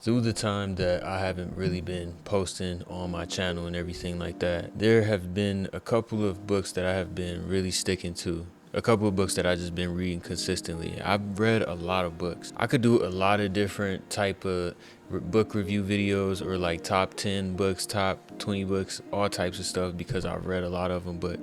Through the time that I haven't really been posting on my channel and everything like that, there have been a couple of books that I have been really sticking to. A couple of books that I just been reading consistently. I've read a lot of books. I could do a lot of different type of book review videos, or like top 10 books, top 20 books, all types of stuff, because I've read a lot of them. But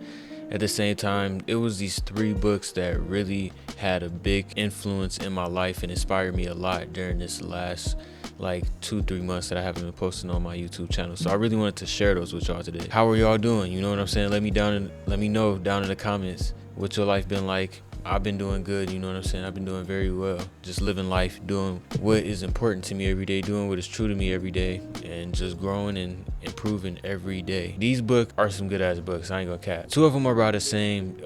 at the same time, it was these 3 books that really had a big influence in my life and inspired me a lot during this last like 2-3 months that I haven't been posting on my YouTube channel. So I really wanted to share those with y'all today. How are y'all doing? You know what I'm saying? Let me know down in the comments what your life been like. I've been doing good, you know what I'm saying? I've been doing very well. Just living life, doing what is important to me every day, doing what is true to me every day, and just growing and improving every day. These books are some good ass books, I ain't gonna cap. 2 of them are by the same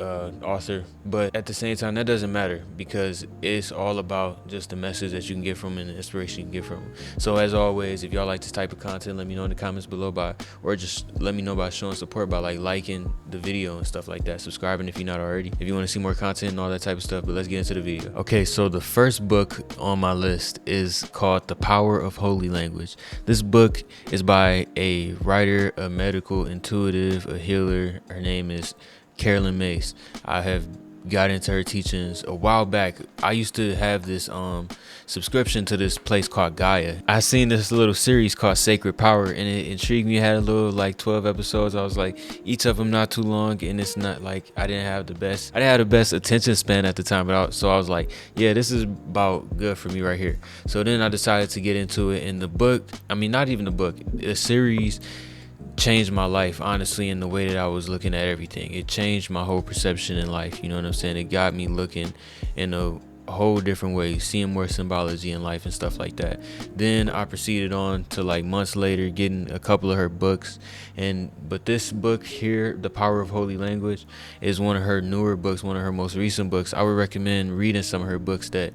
author, but at the same time, that doesn't matter, because it's all about just the message that you can get from it and the inspiration you can get from them. So as always, if y'all like this type of content, let me know in the comments below or just let me know by showing support by liking the video and stuff like that, subscribing if you're not already, if you want to see more content and all that type of stuff. But let's get into the video. Okay, so the first book on my list is called The Power of Holy Language. This book is by a writer, a medical intuitive, a healer. Her name is Carolyn Mace. I have got into her teachings a while back. I used to have this subscription to this place called Gaia. I seen this little series called Sacred Power, and it intrigued me. It had a little like 12 episodes. I was like, each of them not too long, and it's not like I didn't have the best attention span at the time, but so I was like, yeah, this is about good for me right here. So then I decided to get into it, and the series changed my life, honestly, in the way that I was looking at everything. It changed my whole perception in life, you know what I'm saying? It got me looking in a whole different way, seeing more symbology in life and stuff like that. Then I proceeded on to like months later getting a couple of her books, but this book here, The Power of Holy Language, is one of her newer books, one of her most recent books. I would recommend reading some of her books that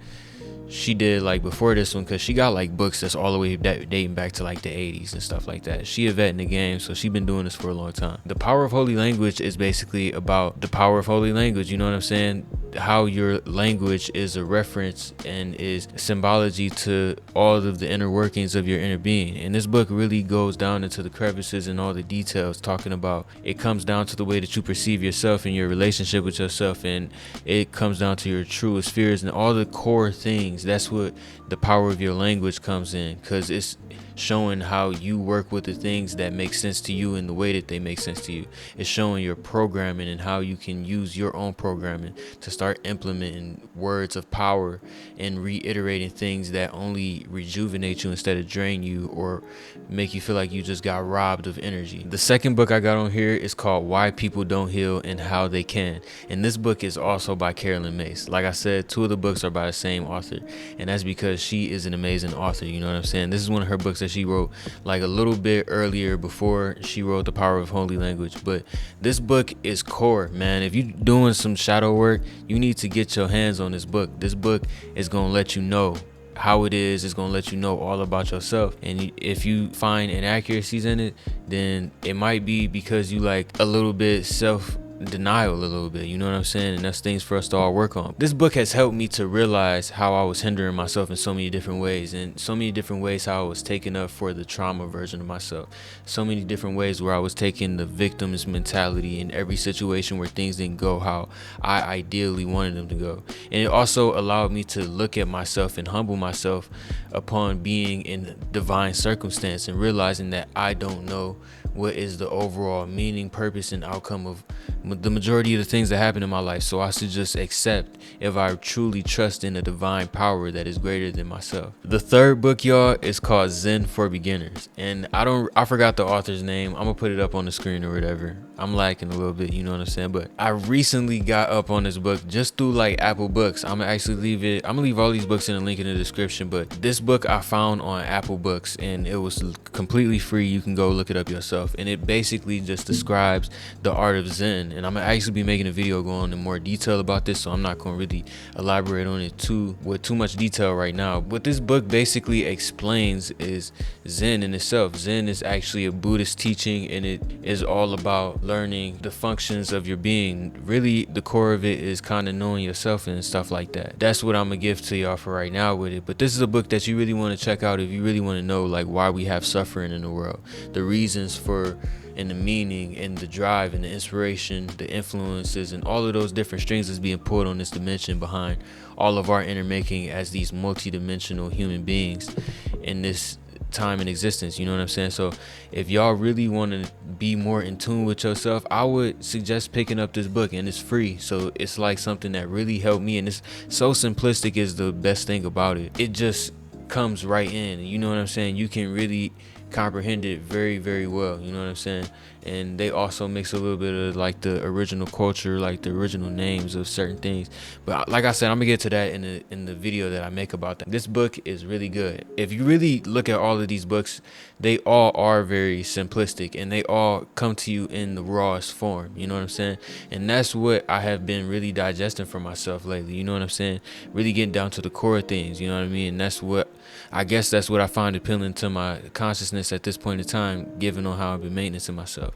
she did like before this one, because she got like books that's all the way dating back to like the 80s and stuff like that. She a vet in the game, so she been doing this for a long time. The Power of Holy Language is basically about the power of holy language, you know what I'm saying? How your language is a reference and is symbology to all of the inner workings of your inner being. And this book really goes down into the crevices and all the details, talking about it comes down to the way that you perceive yourself and your relationship with yourself, and it comes down to your truest fears and all the core things. That's what the power of your language comes in, because it's showing how you work with the things that make sense to you in the way that they make sense to you. It's showing your programming and how you can use your own programming to start implementing words of power and reiterating things that only rejuvenate you instead of drain you or make you feel like you just got robbed of energy. The second book I got on here is called Why People Don't Heal and How They Can, and this book is also by Carolyn Mace. Like I said, 2 of the books are by the same author, and that's because she is an amazing author, you know what I'm saying? This is one of her books that she wrote like a little bit earlier before she wrote The Power of Holy Language. But this book is core, man. If you're doing some shadow work, you need to get your hands on this book. This book is gonna let you know how it is. It's gonna let you know all about yourself, and if you find inaccuracies in it, then it might be because you like a little bit self-denial, a little bit, you know what I'm saying? And that's things for us to all work on. This book has helped me to realize how I was hindering myself in so many different ways, and so many different ways how I was taking up for the trauma version of myself. So many different ways where I was taking the victim's mentality in every situation where things didn't go how I ideally wanted them to go. And it also allowed me to look at myself and humble myself upon being in divine circumstance and realizing that I don't know what is the overall meaning, purpose, and outcome of the majority of the things that happen in my life. So I should just accept if I truly trust in a divine power that is greater than myself. The third book, y'all, is called Zen for Beginners, and I forgot the author's name. I'm gonna put it up on the screen or whatever. I'm lacking a little bit, you know what I'm saying? But I recently got up on this book just through like Apple Books. I'm gonna leave all these books in the link in the description, but this book I found on Apple Books, and it was completely free. You can go look it up yourself, and it basically just describes the art of Zen Zen, and I'm gonna actually be making a video going in more detail about this, so I'm not gonna really elaborate on it with too much detail right now. What this book basically explains is Zen in itself. Zen is actually a Buddhist teaching, and it is all about learning the functions of your being. Really, the core of it is kind of knowing yourself and stuff like that. That's what I'm gonna give to y'all for right now with it. But this is a book that you really want to check out if you really want to know like why we have suffering in the world, the reasons for, and the meaning and the drive and the inspiration, the influences, and all of those different strings that's being pulled on this dimension behind all of our intermaking as these multi-dimensional human beings in this time and existence. You know what I'm saying? So if y'all really want to be more in tune with yourself, I would suggest picking up this book, and it's free. So it's like something that really helped me, and it's so simplistic is the best thing about it. It just comes right in, you know what I'm saying? You can really comprehend it very, very well, you know what I'm saying? And they also mix a little bit of like the original culture, like the original names of certain things. But like I said, I'm gonna get to that in the video that I make about that. This book is really good. If you really look at all of these books, they all are very simplistic, and they all come to you in the rawest form, you know what I'm saying? And that's what I have been really digesting for myself lately, you know what I'm saying? Really getting down to the core of things, you know what I mean? And that's what I find appealing to my consciousness at this point in time, given on how I've been maintaining myself.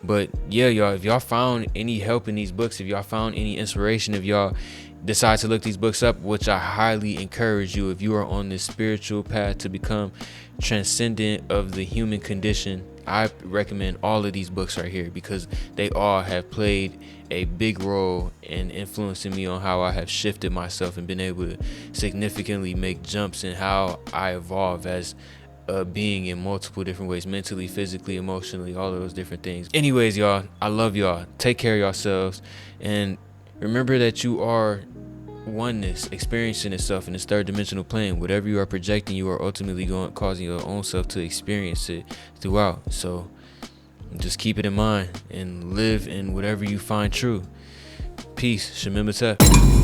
But yeah, y'all, if y'all found any help in these books, if y'all found any inspiration, if y'all decide to look these books up, which I highly encourage you, if you are on this spiritual path to become transcendent of the human condition, I recommend all of these books right here, because they all have played a big role in influencing me on how I have shifted myself and been able to significantly make jumps in how I evolve as a being in multiple different ways, mentally, physically, emotionally, all of those different things. Anyways, y'all, I love y'all. Take care of yourselves, and remember that you are oneness experiencing itself in this third dimensional plane. Whatever you are projecting, you are ultimately causing your own self to experience it throughout. So just keep it in mind and live in whatever you find true. Peace. Shamim HOTEP.